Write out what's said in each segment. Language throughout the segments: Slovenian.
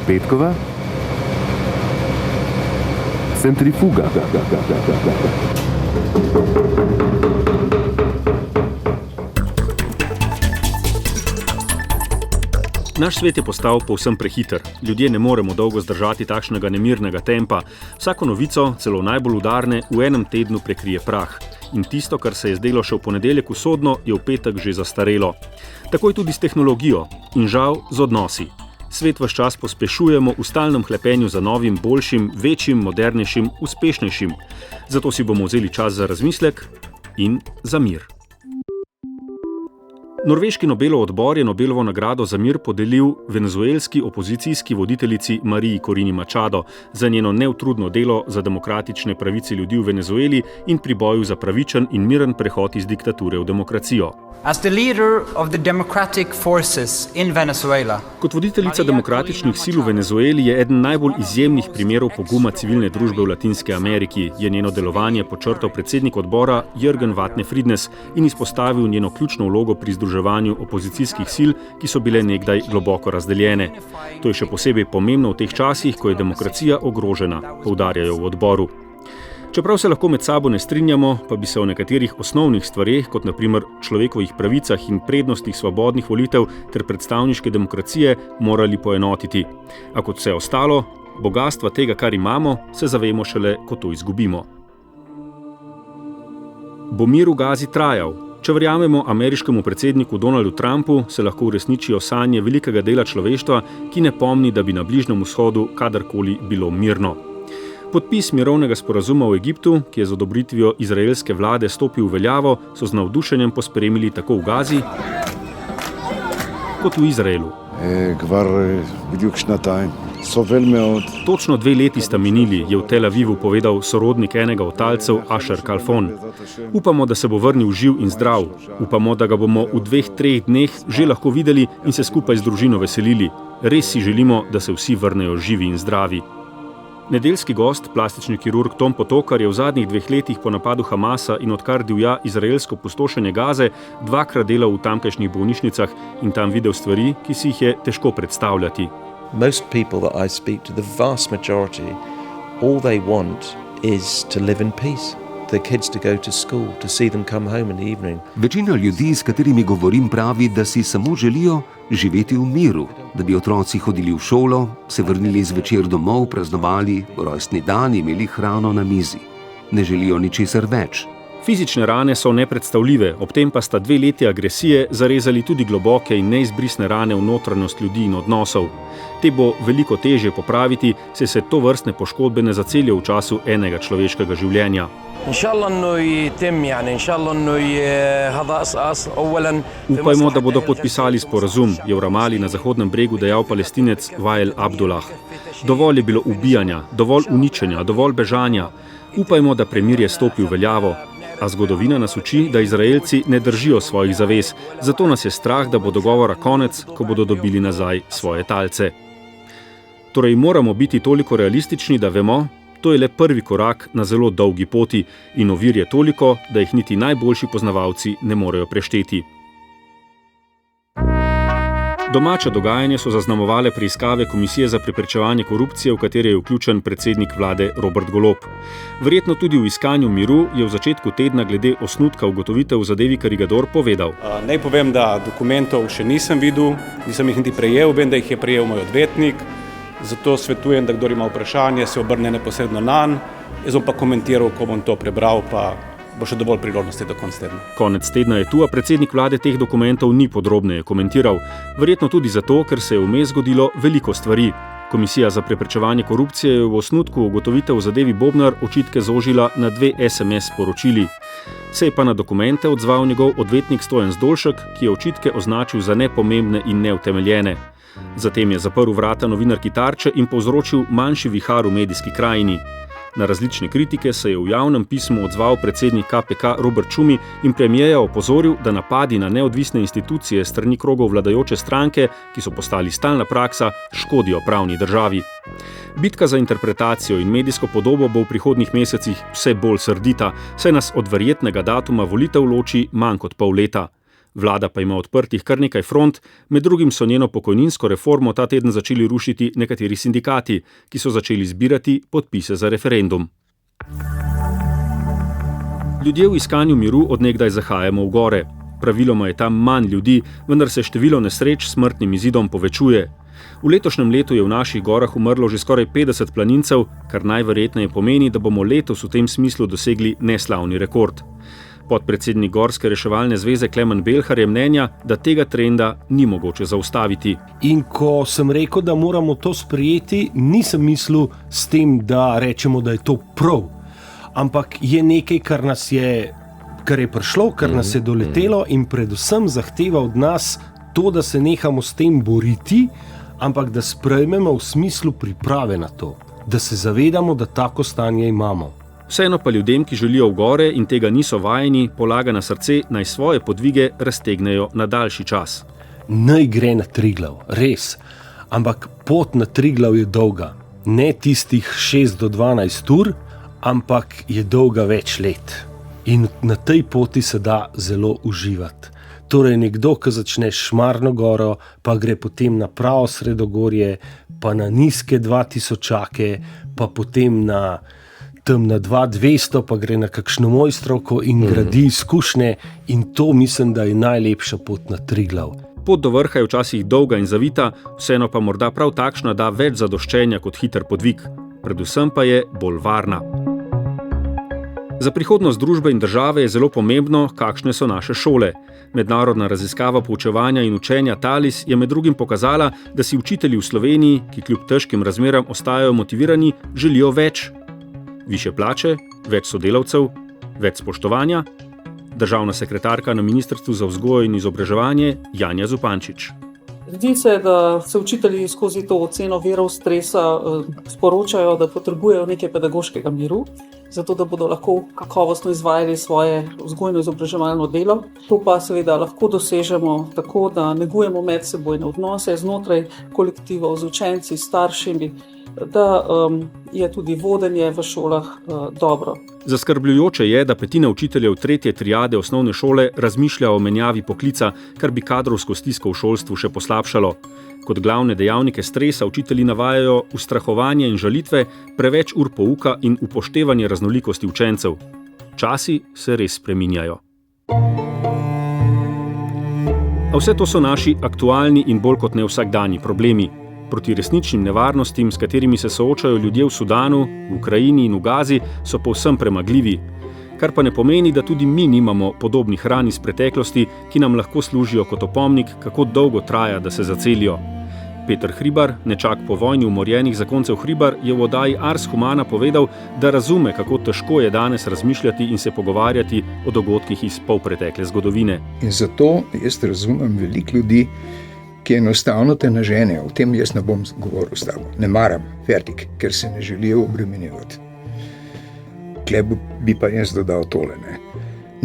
Petkova? Centrifuga. Naš svet je postal povsem prehiter. Ljudje ne moremo dolgo zdržati takšnega nemirnega tempa. Vsako novico, celo najbolj udarne, v enem tednu prekrije prah. In tisto, kar se je zdelo še v ponedeljek usodno, je v petek že zastarelo. Tako je tudi s tehnologijo in žal z odnosi. Svet ves čas pospešujemo v stalnem hlepenju za novim, boljšim, večjim, modernejšim, uspešnejšim. Zato si bomo vzeli čas za razmislek in za mir. Norveški Nobelov odbor je Nobelovo nagrado za mir podelil venezuelski opozicijski voditeljici Mariji Corina Machado za njeno neutrudno delo za demokratične pravice ljudi v Venezueli in pri boju za pravičen in miren prehod iz diktature v demokracijo. As the leader of the democratic forces in Venezuela, Kot voditeljica demokratičnih sil v Venezueli je eden najbolj izjemnih primerov poguma civilne družbe v Latinski Ameriki, je njeno delovanje počrtal predsednik odbora Jürgen Wattne-Friednes in izpostavil njeno ključno vlogo pri združevanju opozicijskih sil, ki so bile nekdaj globoko razdeljene. To je še posebej pomembno v teh časih, ko je demokracija ogrožena, poudarjajo v odboru. Čeprav se lahko med sabo ne strinjamo, pa bi se o nekaterih osnovnih stvareh, kot na primer človekovih pravicah in prednostih svobodnih volitev ter predstavniške demokracije, morali poenotiti. A kot vse ostalo, bogastva tega, kar imamo, se zavemo šele, ko to izgubimo. Bo mir v Gazi trajal? Če verjamemo ameriškemu predsedniku Donaldu Trumpu, se lahko uresničijo sanje velikega dela človeštva, ki ne pomni, da bi na Bližnjem vzhodu kadarkoli bilo mirno. Podpis mirovnega sporazuma v Egiptu, ki je z odobritvijo izraelske vlade stopil v veljavo, so z navdušenjem pospremili tako v Gazi kot v Izraelu. Točno 2 leti sta minili, je v Tel Avivu povedal sorodnik enega od talcev Asher Kalfon. Upamo, da se bo vrnil živ in zdrav. Upamo, da ga bomo v 2-3 dneh že lahko videli in se skupaj z družino veselili. Res si želimo, da se vsi vrnejo živi in zdravi. Nedeljski gost, plastični kirurg Tom Potokar, je v zadnjih 2 letih po napadu Hamasa in odkar divja izraelsko pustošenje Gaze 2-krat delal v tamkajšnjih bolnišnicah in tam videl stvari, ki si jih je težko predstavljati. Most people that I speak to, the vast majority, all they want is to live in peace. Their kids to go to school, to see them come home in the evening. Večina ljudi, s katerimi govorim, pravi, da si samo želijo živeti v miru, da bi otroci hodili v šolo, se vrnili zvečer domov, praznovali rojstni dan, imeli hrano na mizi. Ne želijo ničesar več. Fizične rane so nepredstavljive, ob tem pa sta 2 leti agresije zarezali tudi globoke in neizbrisne rane v notranjost ljudi in odnosov. Te bo veliko težje popraviti, saj se tovrstne poškodbe ne zacelijo v času enega človeškega življenja. Upajmo, da bodo podpisali sporazum, je v Ramali na Zahodnem bregu dejal Palestinec Wael Abdullah. Dovolj je bilo ubijanja, dovolj uničenja, dovolj bežanja. Upajmo, da premirje stopi v veljavo. A zgodovina nas uči, da Izraelci ne držijo svojih zavez, zato nas je strah, da bo dogovora konec, ko bodo dobili nazaj svoje talce. Torej moramo biti toliko realistični, da vemo, to je le prvi korak na zelo dolgi poti in ovir je toliko, da jih niti najboljši poznavalci ne morejo prešteti. Domače dogajanje so zaznamovale preiskave Komisije za preprečevanje korupcije, v katere je vključen predsednik vlade Robert Golob. Verjetno tudi v iskanju miru je v začetku tedna glede osnutka ugotovitev v zadevi Karigador povedal. Naj povem, da dokumentov še nisem videl, nisem jih niti prejel, vem, da jih je prejel moj odvetnik, zato svetujem, da kdor ima vprašanje, se obrne neposredno nanj, jaz bom pa komentiral, ko bom to prebral, pa bo še dovolj priložnosti do konca tedna. Konec tedna je tu, a predsednik vlade teh dokumentov ni podrobneje komentiral. Verjetno tudi zato, ker se je vmes zgodilo veliko stvari. Komisija za preprečevanje korupcije je v osnutku ugotovitev v zadevi Bobnar očitke zožila na 2 SMS sporočili. Se je pa na dokumente odzval njegov odvetnik Stojan Zdolšek, ki je očitke označil za nepomembne in neutemeljene. Zatem je zaprl vrata novinarki Tarče in povzročil manjši vihar v medijski krajini. Na različne kritike se je v javnem pismu odzval predsednik KPK Robert Šumi in premierja opozoril, da napadi na neodvisne institucije strani krogov vladajoče stranke, ki so postali stalna praksa, škodijo pravni državi. Bitka za interpretacijo in medijsko podobo bo v prihodnjih mesecih vse bolj srdita, saj nas od verjetnega datuma volitev loči manj kot pol leta. Vlada pa ima odprtih kar nekaj front, med drugim so njeno pokojninsko reformo ta teden začeli rušiti nekateri sindikati, ki so začeli zbirati podpise za referendum. Ljudje v iskanju miru odnegdaj zahajamo v gore. Praviloma je tam manj ljudi, vendar se število nesreč s smrtnim izidom povečuje. V letošnjem letu je v naših gorah umrlo že skoraj 50 planincev, kar najverjetneje pomeni, da bomo letos v tem smislu dosegli neslavni rekord. Podpredsednik Gorske reševalne zveze Klemen Belhar je mnenja, da tega trenda ni mogoče zaustaviti. In ko sem rekel, da moramo to sprejeti, nisem mislil s tem, da rečemo, da je to prav. Ampak je nekaj, kar je prišlo, kar nas je doletelo in predvsem zahteva od nas to, da se nehamo s tem boriti, ampak da sprejmemo v smislu priprave na to, da se zavedamo, da tako stanje imamo. Vseeno pa ljudem, ki želijo v gore in tega niso vajeni, polaga na srce, naj svoje podvige raztegnejo na daljši čas. Naj gre na Triglav, res, ampak pot na Triglav je dolga. Ne tistih 6 do 12 ur, ampak je dolga več let. In na tej poti se da zelo uživati. Torej nekdo, ki začne Šmarno goro, pa gre potem na pravo sredogorje, pa na nizke 2000-ake, pa potem na 2200, pa gre na kakšno Mojstrovko in gradi izkušnje, in to mislim, da je najlepša pot na Triglav. Pot do vrha je včasih dolga in zavita, vseeno pa morda prav takšna da več zadoščenja kot hiter podvig. Predvsem pa je bolj varna. Za prihodnost družbe in države je zelo pomembno, kakšne so naše šole. Mednarodna raziskava poučevanja in učenja Talis je med drugim pokazala, da si učitelji v Sloveniji, ki kljub težkim razmeram ostajajo motivirani, želijo več. Višje plače, več sodelavcev, več spoštovanja. Državna sekretarka na Ministrstvu za vzgojo in izobraževanje Janja Zupančič. Zdi se, da se učitelji skozi to oceno virov stresa sporočajo, da potrebujejo nekaj pedagoškega miru, zato da bodo lahko kakovostno izvajali svoje vzgojno-izobraževalno delo. To pa seveda lahko dosežemo tako, da negujemo medsebojne odnose znotraj kolektivov z učenci, staršimi, da je tudi vodenje v šolah dobro. Zaskrbljujoče je, da petina učiteljev 3. triade osnovne šole razmišlja o menjavi poklica, kar bi kadrovsko stisko v šolstvu še poslabšalo. Kot glavne dejavnike stresa učitelji navajajo ustrahovanje in žalitve, preveč ur pouka in upoštevanje raznolikosti učencev. Časi se res spreminjajo. A vse to so naši aktualni in bolj kot ne vsakdanji problemi. Proti resničnim nevarnostim, s katerimi se soočajo ljudje v Sudanu, v Ukrajini in v Gazi, so povsem premagljivi. Kar pa ne pomeni, da tudi mi nimamo podobnih ran iz preteklosti, ki nam lahko služijo kot opomnik, kako dolgo traja, da se zacelijo. Peter Hribar, nečak po vojni umorjenih zakoncev Hribar, je v oddaji Ars Humana povedal, da razume, kako težko je danes razmišljati in se pogovarjati o dogodkih iz polpretekle zgodovine. In zato jaz razumem veliko ljudi, ki enostavno te naženejo. O tem jaz ne bom govoril s tabo. Ne maram, fertik, ker se ne želijo obremenjevati. Tle bi pa jaz dodal tole, ne.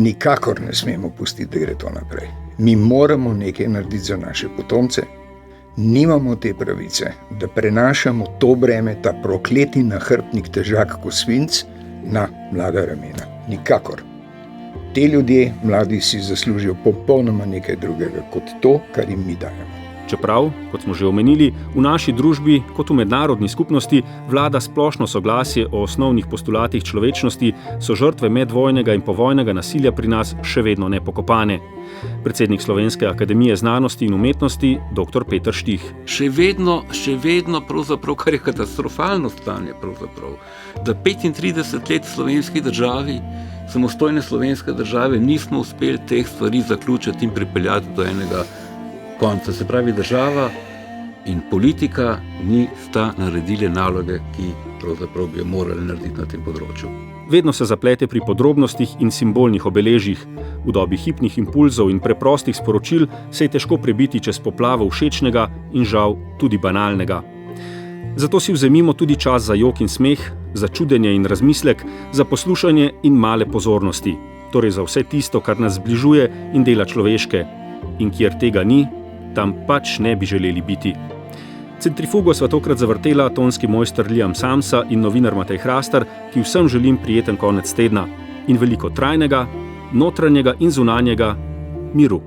Nikakor ne smemo pustiti, da gre to naprej. Mi moramo nekaj narediti za naše potomce. Nimamo te pravice, da prenašamo to breme, ta prokleti nahrbtnik težak kot svinc, na mlada ramena. Nikakor. Te ljudje, mladi, si zaslužijo popolnoma nekaj drugega kot to, kar jim mi dajemo. Čeprav, kot smo že omenili, v naši družbi, kot v mednarodni skupnosti, vlada splošno soglasje o osnovnih postulatih človečnosti, so žrtve medvojnega in povojnega nasilja pri nas še vedno nepokopane. Predsednik Slovenske akademije znanosti in umetnosti, dr. Peter Štih. Še vedno pravzaprav, kar je katastrofalno stanje pravzaprav, da 35 let v slovenski državi, samostojne slovenske države, nismo uspeli teh stvari zaključiti in pripeljati do enega konca. Se pravi, država in politika nista naredili naloge, ki pravzaprav bi jo morali narediti na tem področju. Vedno se zaplete pri podrobnostih in simbolnih obeležjih. V dobi hipnih impulzov in preprostih sporočil se je težko prebiti čez poplavo všečnega in žal tudi banalnega. Zato si vzemimo tudi čas za jok in smeh, za čudenje in razmislek, za poslušanje in male pozornosti. Torej za vse tisto, kar nas zbližuje in dela človeške. In kjer tega ni, tam pač ne bi želeli biti. Centrifugo sva tokrat zavrtela tonski mojster Liam Samsa in novinar Matej Hrastar, ki vsem želim prijeten konec tedna in veliko trajnega, notranjega in zunanjega miru.